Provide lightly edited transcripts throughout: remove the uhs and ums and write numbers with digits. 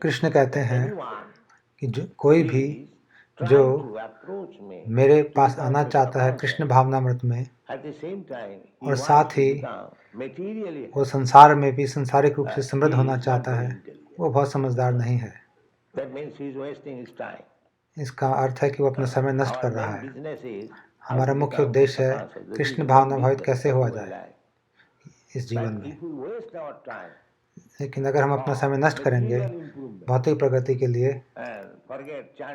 कृष्ण कहते हैं कि कोई भी जो मेरे पास आना चाहता है कृष्ण भावनामृत में, और साथ ही वो संसार में भी संसारिक रूप से समृद्ध होना चाहता है, वो बहुत समझदार नहीं है। इसका अर्थ है कि वो अपना समय नष्ट कर रहा है। हमारा मुख्य उद्देश्य है कृष्ण भावना भावित कैसे हुआ जाए इस जीवन में। लेकिन अगर हम अपना समय नष्ट करेंगे भौतिक प्रगति के लिए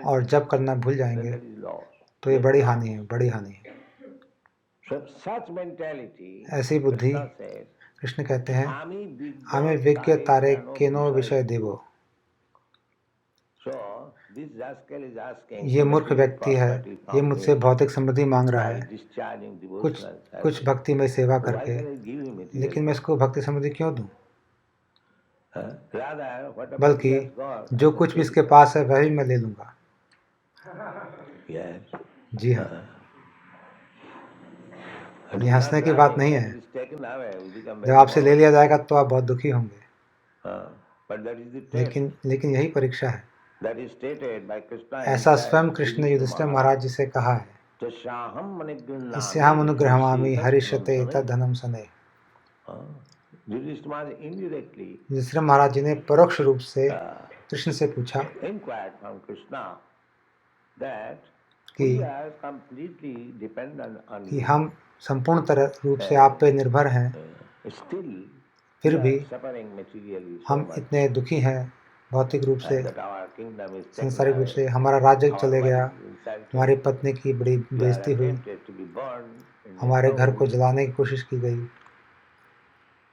और जप करना भूल जाएंगे तो ये बड़ी हानि है, बड़ी हानि है। ऐसी बुद्धि, कृष्ण कहते हैं, हमें विज्ञ तारे केनो विषय देवो। ये मूर्ख व्यक्ति है, ये मुझसे भौतिक समृद्धि मांग रहा है कुछ भक्ति में सेवा करके, लेकिन मैं इसको भक्ति समृद्धि क्यों दूं? बल्कि जो कुछ भी इसके पास है वही मैं ले लूंगा। जी हाँ, ये हंसने की बात नहीं है। जब आपसे ले लिया जाएगा तो आप बहुत दुखी होंगे, लेकिन यही परीक्षा है। ऐसा स्वयं कृष्ण ने युधिष्ठिर महाराज जी से कहा है, इससे हम अनुग्रहवामी हरिष्यते तद्धनम सने। युधिष्ठिर महाराज जी ने परोक्ष रूप से कृष्ण से पूछा कि हम संपूर्ण तरह रूप से आप पे निर्भर हैं, फिर भी हम इतने दुखी हैं भौतिक रूप से, सांसारिक रूप से। हमारा राज्य चले गया, हमारी पत्नी की बड़ी बेइज्जती हुई, हमारे घर को जलाने की कोशिश की गई।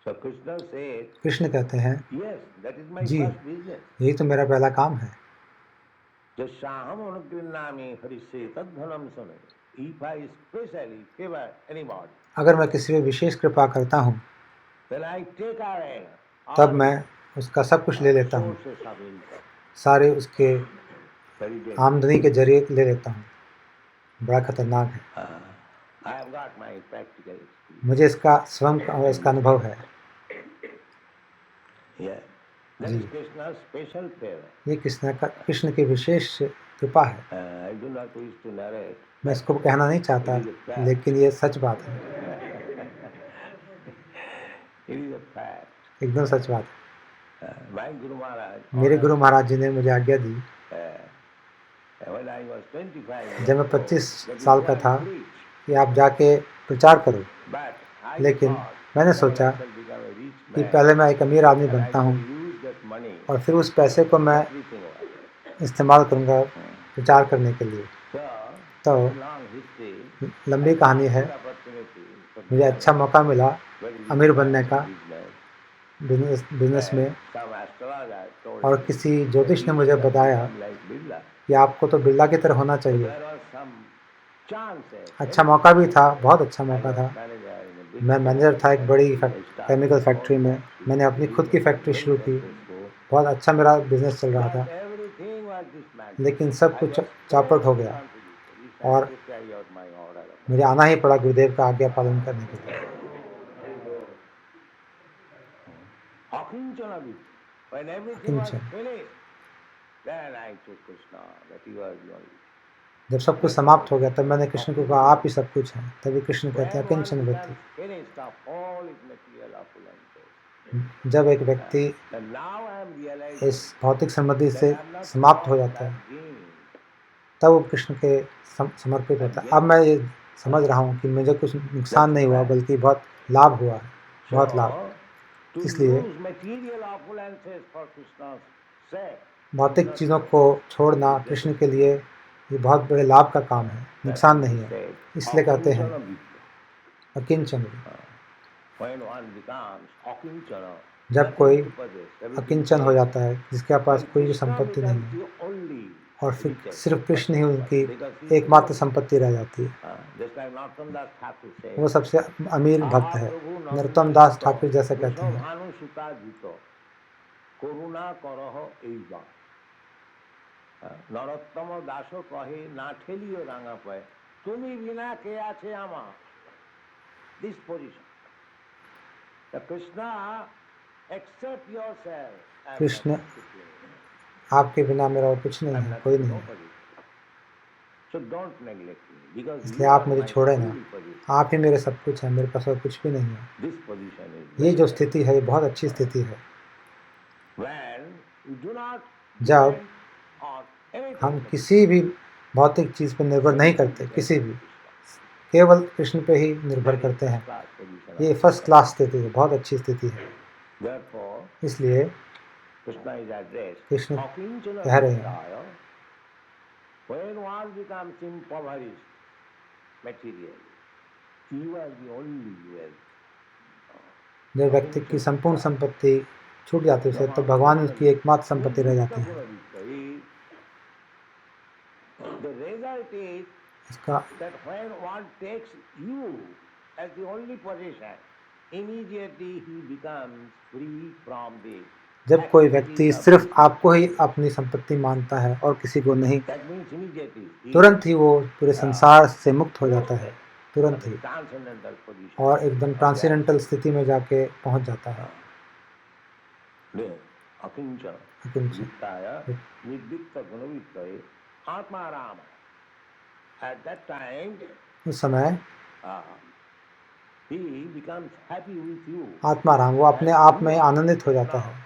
कृष्ण कहते हैं, जी यही तो मेरा पहला काम है। अगर मैं किसी पे विशेष कृपा करता हूँ तब मैं उसका सब कुछ ले लेता हूँ, सारे उसके आमदनी के जरिए ले लेता हूँ। बड़ा खतरनाक है। मुझे इसका स्वयं इसका अनुभव है। जी, ये कृष्ण की विशेष कृपा है। मैं इसको कहना नहीं चाहता, लेकिन ये सच बात है, एकदम सच बात है। मेरे गुरु महाराज जी ने मुझे आज्ञा दी, जब मैं 25 साल का था, कि आप जाके प्रचार करो। लेकिन मैंने सोचा कि पहले मैं एक अमीर आदमी बनता हूँ और फिर उस पैसे को मैं इस्तेमाल करूँगा प्रचार करने के लिए। तो लंबी कहानी है, मुझे अच्छा मौका मिला अमीर बनने का बिजनेस में, और किसी ज्योतिष ने मुझे बताया कि आपको तो बिरला की तरह होना चाहिए। अच्छा मौका भी था, बहुत अच्छा मौका था। मैं मैनेजर था एक बड़ी केमिकल फैक्ट्री में। मैंने अपनी खुद की फैक्ट्री शुरू की, बहुत अच्छा मेरा बिजनेस चल रहा था। लेकिन सब कुछ चौपट हो गया और मुझे आना ही पड़ा गुरुदेव का आज्ञा पालन करने के लिए। अकिंचन, जब सब कुछ समाप्त हो गया तब मैंने कृष्ण को कहा, आप ही सब कुछ हैं। तभी कृष्ण कहते हैं अकिंचन व्यक्ति। जब एक व्यक्ति इस भौतिक समृद्धि से समाप्त हो जाता है तब वो कृष्ण के समर्पित होता है। अब मैं ये समझ रहा हूँ कि मुझे कुछ नुकसान नहीं हुआ, बल्कि बहुत लाभ हुआ है, बहुत लाभ। इसलिए भौतिक चीज़ों को छोड़ना कृष्ण के लिए ये बहुत बड़े लाभ का काम है, नुकसान नहीं है। इसलिए कहते हैं अकिंचन। जब कोई अकिंचन हो जाता है, जिसके पास कोई भी संपत्ति नहीं है और फिर सिर्फ कृष्ण ही उनकी एकमात्र संपत्ति रह जाती है, वो सबसे अमीर भक्त है। नरोत्तम दास ठाकुर जैसे कहते हैं, नरोत्तम दासो कहे ना ठेलियो रांगा पाए, तुम्ही बिना के आछे आमा। This position, the Krishna Krishna, आपके बिना मेरा और कुछ नहीं है, कोई नहीं है, इसलिए आप मुझे छोड़े ना। आप ही मेरे सब कुछ हैं, मेरे पास और कुछ भी नहीं है। ये जो स्थिति है, ये बहुत अच्छी स्थिति है, जब हम किसी भी भौतिक चीज़ पर निर्भर नहीं करते, किसी भी, केवल कृष्ण पे ही निर्भर करते हैं। ये फर्स्ट क्लास स्थिति है, बहुत अच्छी स्थिति है। इसलिए कृष्ण कह रहे हैं, जब व्यक्ति की संपूर्ण संपत्ति छूट जाती है तो भगवान उसकी एकमात्र संपत्ति रह जाती है। इसका जब कोई व्यक्ति सिर्फ आपको ही अपनी संपत्ति मानता है और किसी को नहीं, तुरंत ही वो पूरे संसार से मुक्त हो जाता है, तुरंत ही, और एकदम ट्रांसेंडेंटल स्थिति में जाके पहुंच जाता है। उस समय आत्माराम, वो अपने आप में आनंदित हो जाता है।